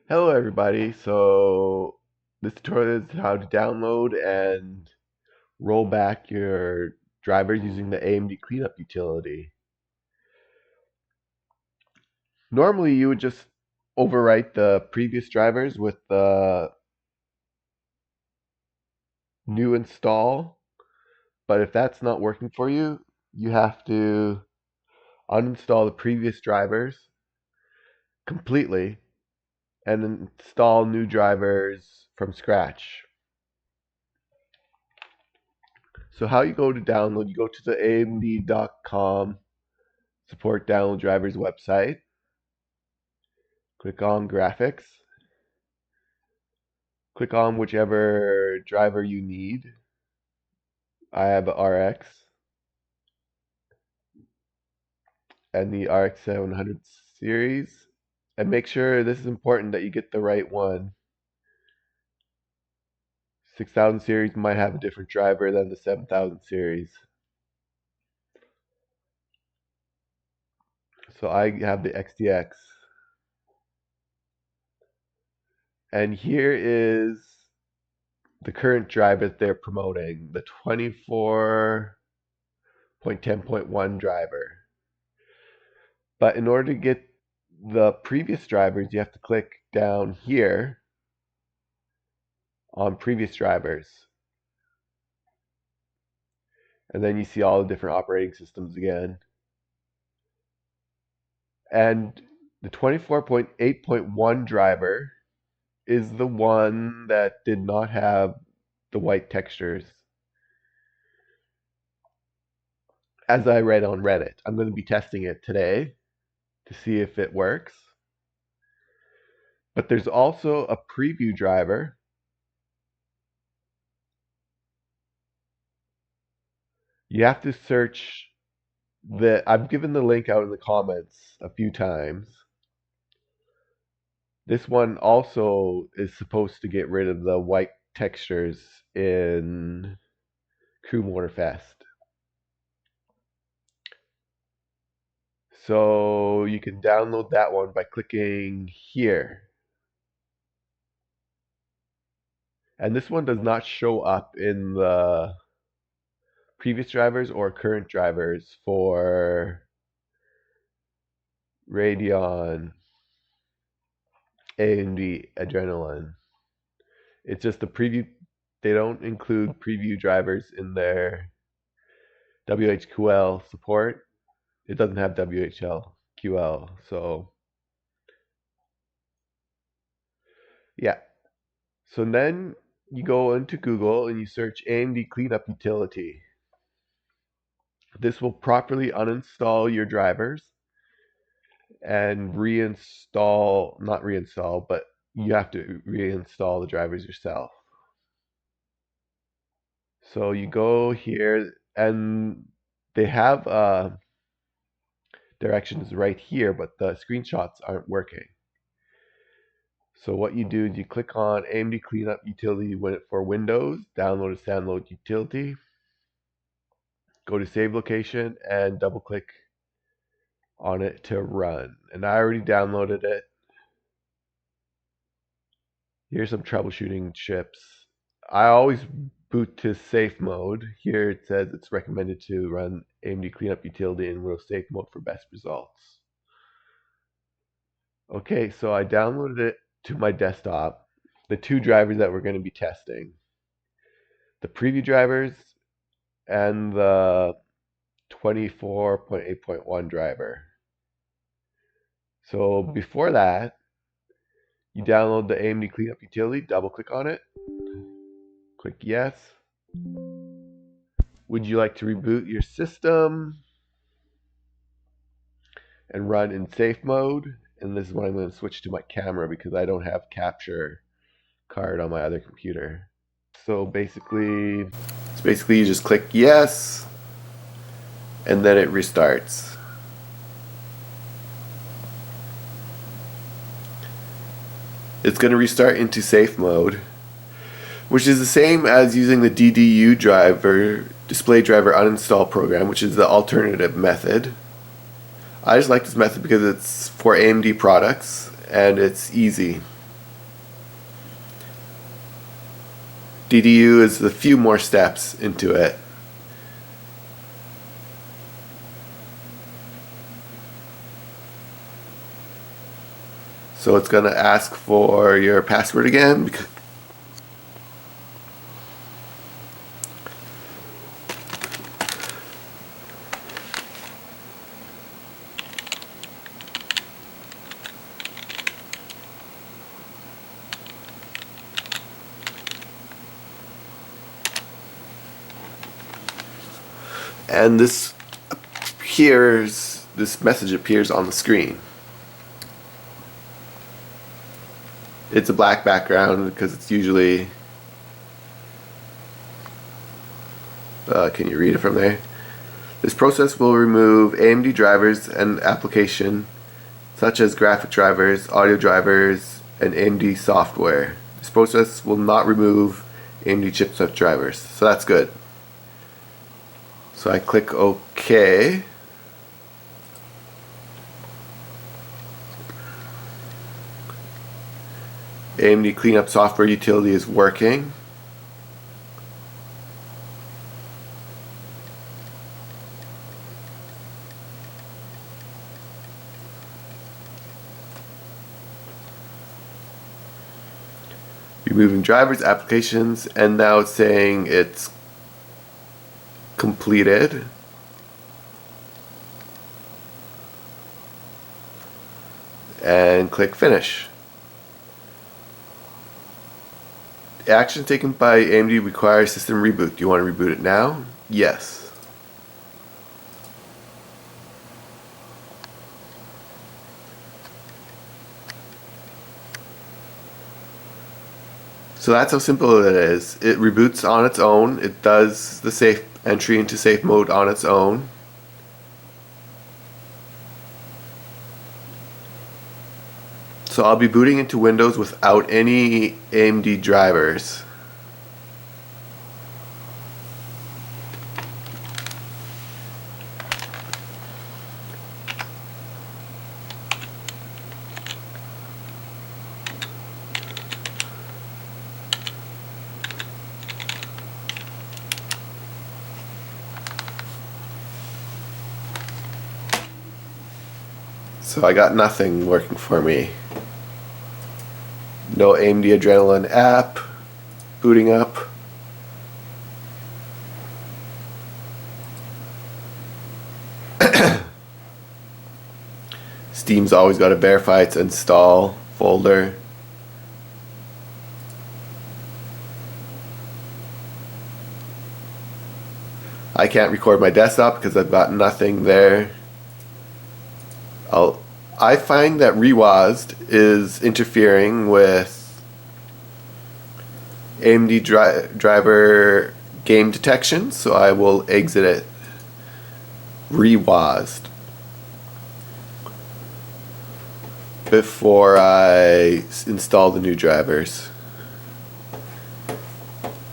Hello everybody, so this tutorial is how to download and roll back your drivers using the AMD CLEANUP utility. Normally you would just overwrite the previous drivers with the new install, but if that's not working for you, you have to uninstall the previous drivers completely and install new drivers from scratch. So how you go to download, you go to the AMD.com support download drivers website, click on graphics, click on whichever driver you need. I have a RX and the RX 700 series, and make sure, this is important, that you get the right one. 6000 series might have a different driver than the 7000 series. So I have the XTX. And here is the current driver that they're promoting, the 24.10.1 driver. But in order to get the previous drivers, you have to click down here on previous drivers. And then you see all the different operating systems again. And the 24.8.1 driver is the one that did not have the white textures. As I read on Reddit, I'm going to be testing it today to see if it works. But there's also a preview driver. You have to search I've given the link out in the comments a few times. This one also is supposed to get rid of the white textures in Crew Motorfest. So you can download that one by clicking here. And this one does not show up in the previous drivers or current drivers for Radeon, AMD, Adrenaline. It's just the preview. They don't include preview drivers in their WHQL support. It doesn't have WHLQL, so yeah. So then you go into Google and you search AMD CLEANUP Utility. This will properly uninstall your drivers and reinstall, not reinstall, but you have to reinstall the drivers yourself. So you go here and they have directions right here, but the screenshots aren't working. So what you do is you click on AMD CLEANUP Utility for Windows, download a standalone utility, go to save location and double click on it to run. And I already downloaded it. Here's some troubleshooting tips. I always boot to safe mode. Here it says it's recommended to run AMD CLEANUP Utility in Windows safe mode for best results. Okay, so I downloaded it to my desktop, the two drivers that we're going to be testing, the preview drivers and the 24.8.1 driver. So before that, you download the AMD CLEANUP Utility, double click on it, click yes. Would you like to reboot your system and run in safe mode? And this is when I'm going to switch to my camera because I don't have capture card on my other computer. So basically you just click yes and then it restarts. It's going to restart into safe mode, which is the same as using the DDU driver, display driver uninstall program, which is the alternative method. I just like this method because it's for AMD products and it's easy. DDU is a few more steps into it. So it's going to ask for your password again. And this message appears on the screen. It's a black background because it's usually, can you read it from there? This process will remove AMD drivers and application such as graphic drivers, audio drivers, and AMD software. This process will not remove AMD chipset drivers, so that's good. So I click OK. AMD Cleanup software utility is working. Removing drivers, applications, and now it's saying it's completed. And click Finish. Action taken by AMD requires system reboot. Do you want to reboot it now? Yes. So that's how simple it is. It reboots on its own. It does the safe entry into safe mode on its own. So I'll be booting into Windows without any AMD drivers. So I got nothing working for me. No AMD Adrenalin app booting up. Steam's always got to verify its install folder. I can't record my desktop because I've got nothing there. I find that ReWASD is interfering with AMD driver game detection, so I will exit it. ReWASD before I install the new drivers.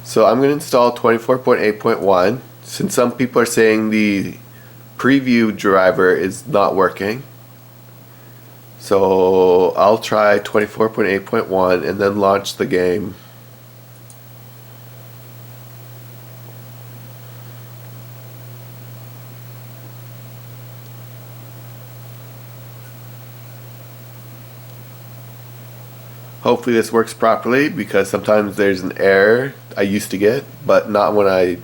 So I'm going to install 24.8.1 since some people are saying the preview driver is not working. So I'll try 24.8.1 and then launch the game. Hopefully this works properly because sometimes there's an error I used to get, but not when I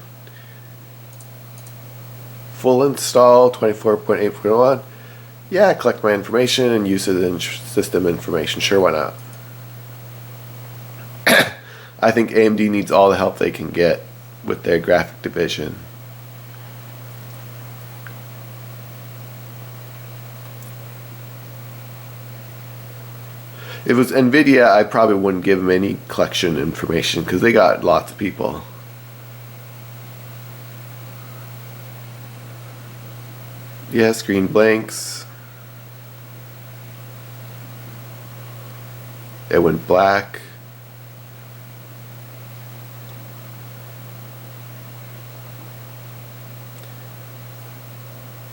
full install 24.8.1. Yeah, collect my information and use it in system information. Sure, why not? I think AMD needs all the help they can get with their graphic division. If it was NVIDIA, I probably wouldn't give them any collection information because they got lots of people. Yeah, screen blanks. It went black.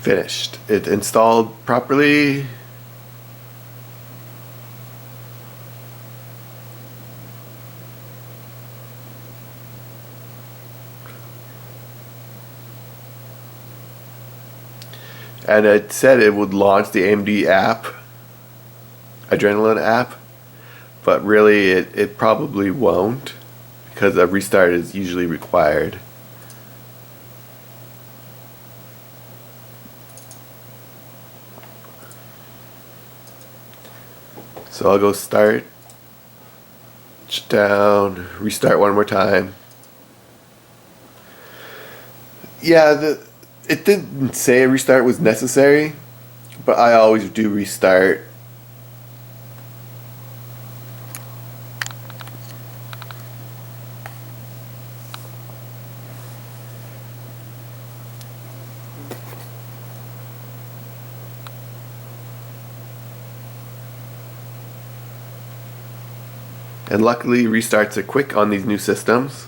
Finished. It installed properly. And it said it would launch the AMD app, Adrenaline app, but really it probably won't because a restart is usually required. So I'll go start, shut down, restart one more time. Yeah, it didn't say a restart was necessary, but I always do restart. And luckily restarts are quick on these new systems.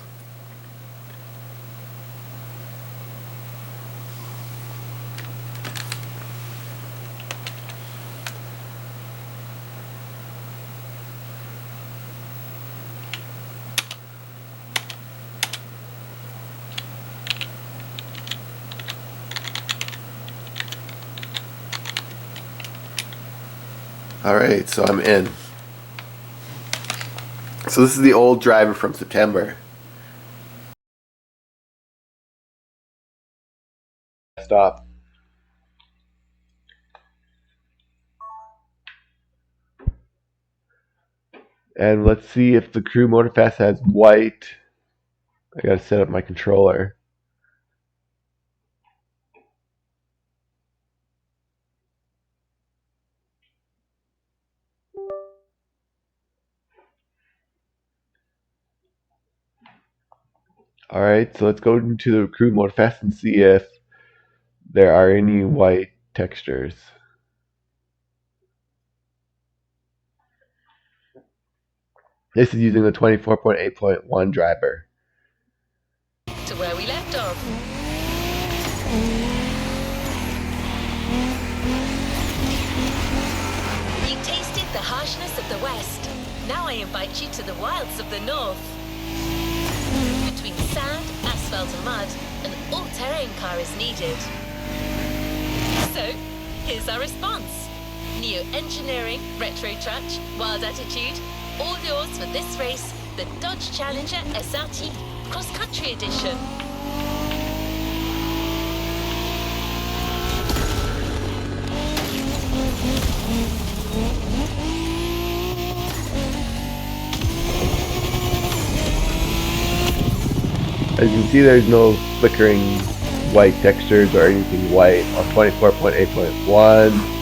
Alright, so I'm in. So this is the old driver from September. Stop. And let's see if the Crew Motorfest has white. I gotta set up my controller. Alright, so let's go into the Crew Motorfest and see if there are any white textures. This is using the 24.8.1 driver. To where we left off. You tasted the harshness of the West. Now I invite you to the wilds of the North. Between sand, asphalt and mud, an all-terrain car is needed. So, here's our response. New engineering, retro touch, wild attitude, all yours for this race, the Dodge Challenger SRT Cross Country Edition. As you can see, there's no flickering white textures or anything white on 24.8.1.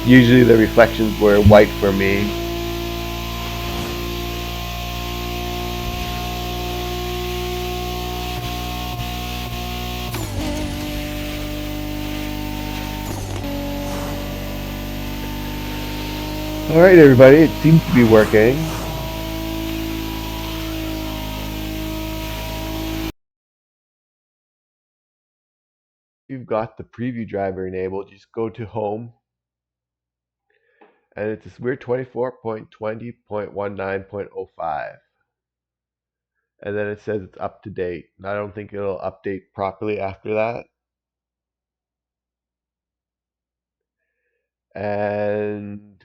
Usually the reflections were white for me. Alright everybody, it seems to be working. If you've got the preview driver enabled, just go to home. And it's this weird 24.20.19.05. And then it says it's up to date. And I don't think it'll update properly after that. And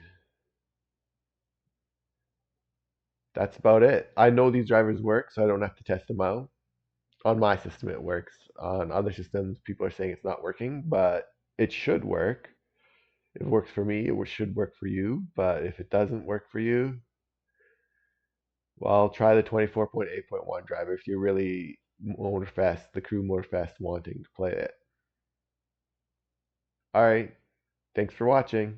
that's about it. I know these drivers work, so I don't have to test them out. On my system it works. On other systems, people are saying it's not working, but it should work. If it works for me, it should work for you. But if it doesn't work for you, well, try the 24.8.1 driver if you're really Motorfest, the Crew Motorfest wanting to play it. Alright, thanks for watching.